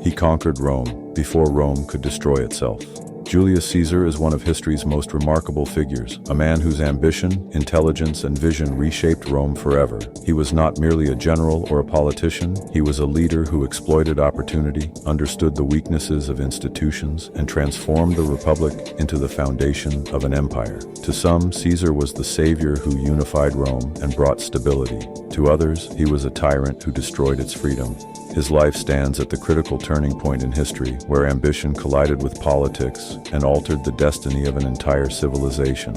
He conquered Rome before Rome could destroy itself. Julius Caesar is one of history's most remarkable figures, a man whose ambition, intelligence, and vision reshaped Rome forever. He was not merely a general or a politician, he was a leader who exploited opportunity, understood the weaknesses of institutions, and transformed the republic into the foundation of an empire. To some, Caesar was the savior who unified Rome and brought stability. To others, he was a tyrant who destroyed its freedom. His life stands at the critical turning point in history, where ambition collided with politics and altered the destiny of an entire civilization.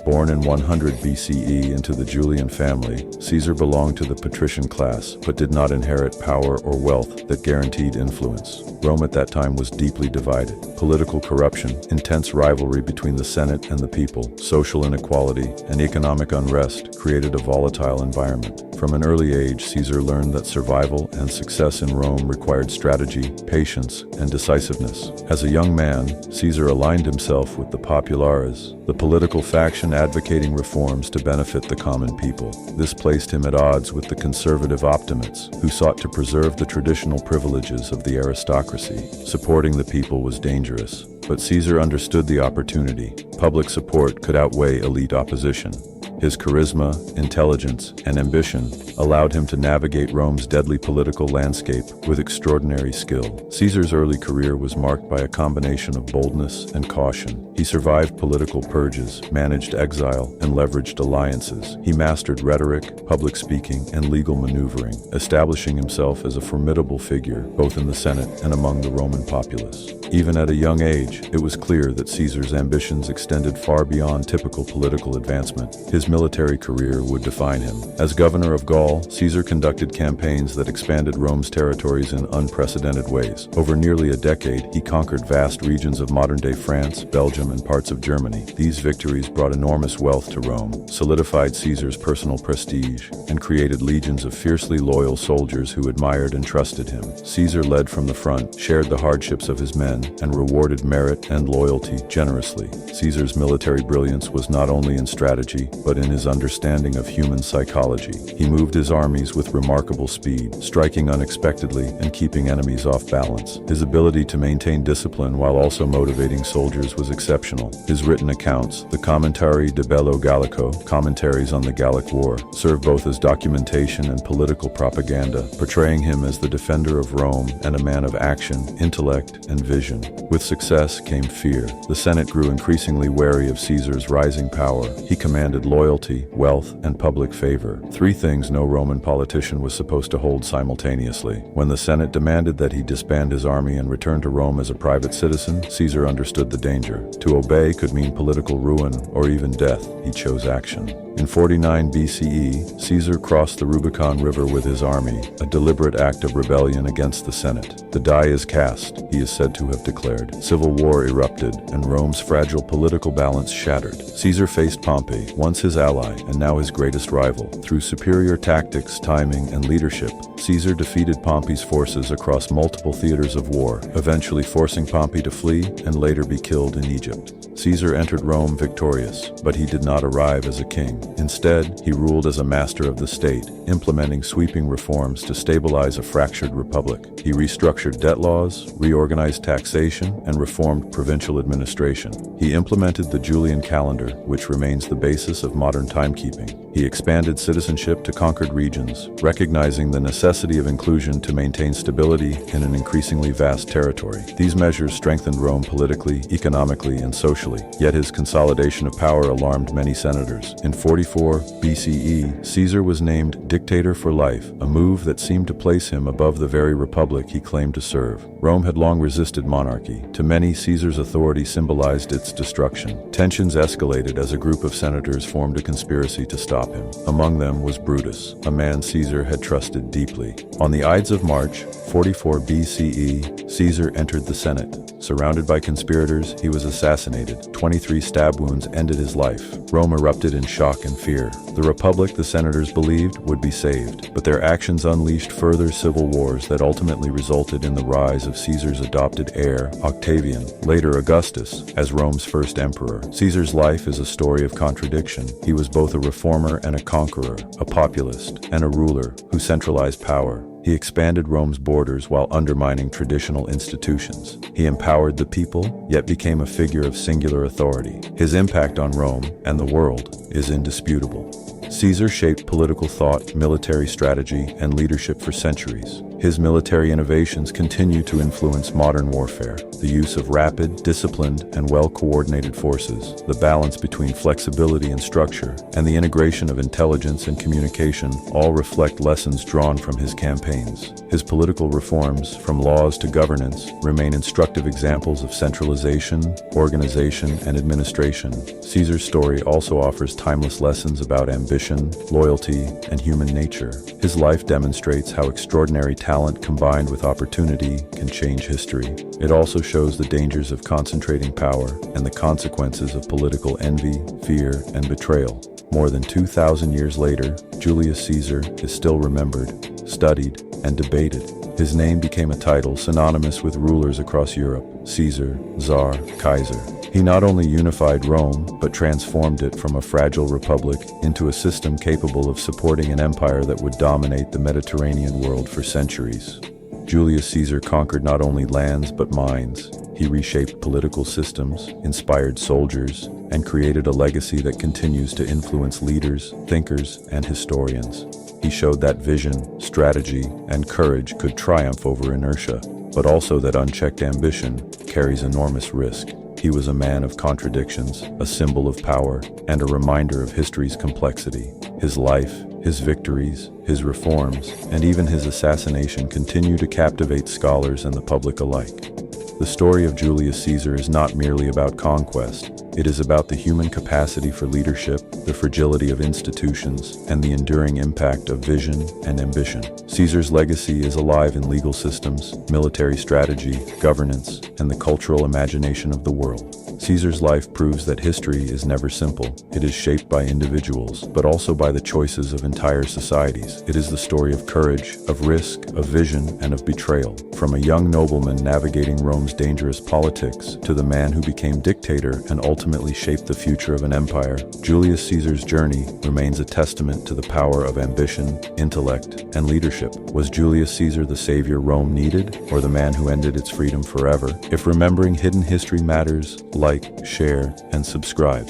Born in 100 BCE into the Julian family, Caesar belonged to the patrician class, but did not inherit power or wealth that guaranteed influence. Rome at that time was deeply divided. Political corruption, intense rivalry between the Senate and the people, social inequality, and economic unrest created a volatile environment. From an early age, Caesar learned that survival and success in Rome required strategy, patience, and decisiveness. As a young man, Caesar aligned himself with the populares, the political faction advocating reforms to benefit the common people. This placed him at odds with the conservative optimates, who sought to preserve the traditional privileges of the aristocracy. Supporting the people was dangerous, but Caesar understood the opportunity. Public support could outweigh elite opposition. His charisma, intelligence, and ambition allowed him to navigate Rome's deadly political landscape with extraordinary skill. Caesar's early career was marked by a combination of boldness and caution. He survived political purges, managed exile, and leveraged alliances. He mastered rhetoric, public speaking, and legal maneuvering, establishing himself as a formidable figure both in the Senate and among the Roman populace. Even at a young age, it was clear that Caesar's ambitions extended far beyond typical political advancement. His military career would define him. As governor of Gaul, Caesar conducted campaigns that expanded Rome's territories in unprecedented ways. Over nearly a decade, he conquered vast regions of modern-day France, Belgium, and parts of Germany. These victories brought enormous wealth to Rome, solidified Caesar's personal prestige, and created legions of fiercely loyal soldiers who admired and trusted him. Caesar led from the front, shared the hardships of his men, and rewarded merit and loyalty generously. Caesar's military brilliance was not only in strategy, but in his understanding of human psychology. He moved his armies with remarkable speed, striking unexpectedly and keeping enemies off balance. His ability to maintain discipline while also motivating soldiers was exceptional. His written accounts, the Commentari de Bello Gallico, commentaries on the Gallic War, serve both as documentation and political propaganda, portraying him as the defender of Rome and a man of action, intellect, and vision. With success came fear. The Senate grew increasingly wary of Caesar's rising power. He commanded loyalty, wealth, and public favor. Three things no Roman politician was supposed to hold simultaneously. When the Senate demanded that he disband his army and return to Rome as a private citizen, Caesar understood the danger. To obey could mean political ruin or even death. He chose action. In 49 BCE, Caesar crossed the Rubicon River with his army, a deliberate act of rebellion against the Senate. The die is cast, he is said to have declared. Civil war erupted, and Rome's fragile political balance shattered. Caesar faced Pompey, once his ally and now his greatest rival. Through superior tactics, timing, and leadership, Caesar defeated Pompey's forces across multiple theaters of war, eventually forcing Pompey to flee and later be killed in Egypt. Caesar entered Rome victorious, but he did not arrive as a king. Instead, he ruled as a master of the state, implementing sweeping reforms to stabilize a fractured republic. He restructured debt laws, reorganized taxation, and reformed provincial administration. He implemented the Julian calendar, which remains the basis of modern timekeeping. He expanded citizenship to conquered regions, recognizing the necessity of inclusion to maintain stability in an increasingly vast territory. These measures strengthened Rome politically, economically, and socially, yet his consolidation of power alarmed many senators. In 44 BCE, Caesar was named dictator for life, a move that seemed to place him above the very republic he claimed to serve. Rome had long resisted monarchy. To many, Caesar's authority symbolized its destruction. Tensions escalated as a group of senators formed a conspiracy to stop him. Among them was Brutus, a man Caesar had trusted deeply. On the Ides of March, 44 BCE, Caesar entered the Senate. Surrounded by conspirators, he was assassinated. 23 stab wounds ended his life. Rome erupted in shock and fear. The republic the senators believed would be saved, but their actions unleashed further civil wars that ultimately resulted in the rise of Caesar's adopted heir, Octavian, later Augustus, as Rome's first emperor. Caesar's life is a story of contradiction. He was both a reformer and a conqueror, a populist, and a ruler who centralized power. He expanded Rome's borders while undermining traditional institutions. He empowered the people, yet became a figure of singular authority. His impact on Rome and the world is indisputable. Caesar shaped political thought, military strategy, and leadership for centuries. His military innovations continue to influence modern warfare. The use of rapid, disciplined, and well-coordinated forces, the balance between flexibility and structure, and the integration of intelligence and communication all reflect lessons drawn from his campaigns. His political reforms, from laws to governance, remain instructive examples of centralization, organization, and administration. Caesar's story also offers timeless lessons about ambition, loyalty, and human nature. His life demonstrates how extraordinary talent combined with opportunity can change history. It also shows the dangers of concentrating power and the consequences of political envy, fear, and betrayal. More than 2,000 years later, Julius Caesar is still remembered, studied, and debated. His name became a title synonymous with rulers across Europe: Caesar, Tsar, Kaiser. He not only unified Rome, but transformed it from a fragile republic into a system capable of supporting an empire that would dominate the Mediterranean world for centuries. Julius Caesar conquered not only lands but minds. He reshaped political systems, inspired soldiers, and created a legacy that continues to influence leaders, thinkers, and historians. He showed that vision, strategy, and courage could triumph over inertia, but also that unchecked ambition carries enormous risk. He was a man of contradictions, a symbol of power, and a reminder of history's complexity. His life, his victories, his reforms, and even his assassination continue to captivate scholars and the public alike. The story of Julius Caesar is not merely about conquest. It is about the human capacity for leadership, the fragility of institutions, and the enduring impact of vision and ambition. Caesar's legacy is alive in legal systems, military strategy, governance, and the cultural imagination of the world. Caesar's life proves that history is never simple. It is shaped by individuals, but also by the choices of entire societies. It is the story of courage, of risk, of vision, and of betrayal. From a young nobleman navigating Rome's dangerous politics to the man who became dictator and ultimately shaped the future of an empire, Julius Caesar's journey remains a testament to the power of ambition, intellect, and leadership. Was Julius Caesar the savior Rome needed, or the man who ended its freedom forever? If remembering hidden history matters, like, share, and subscribe.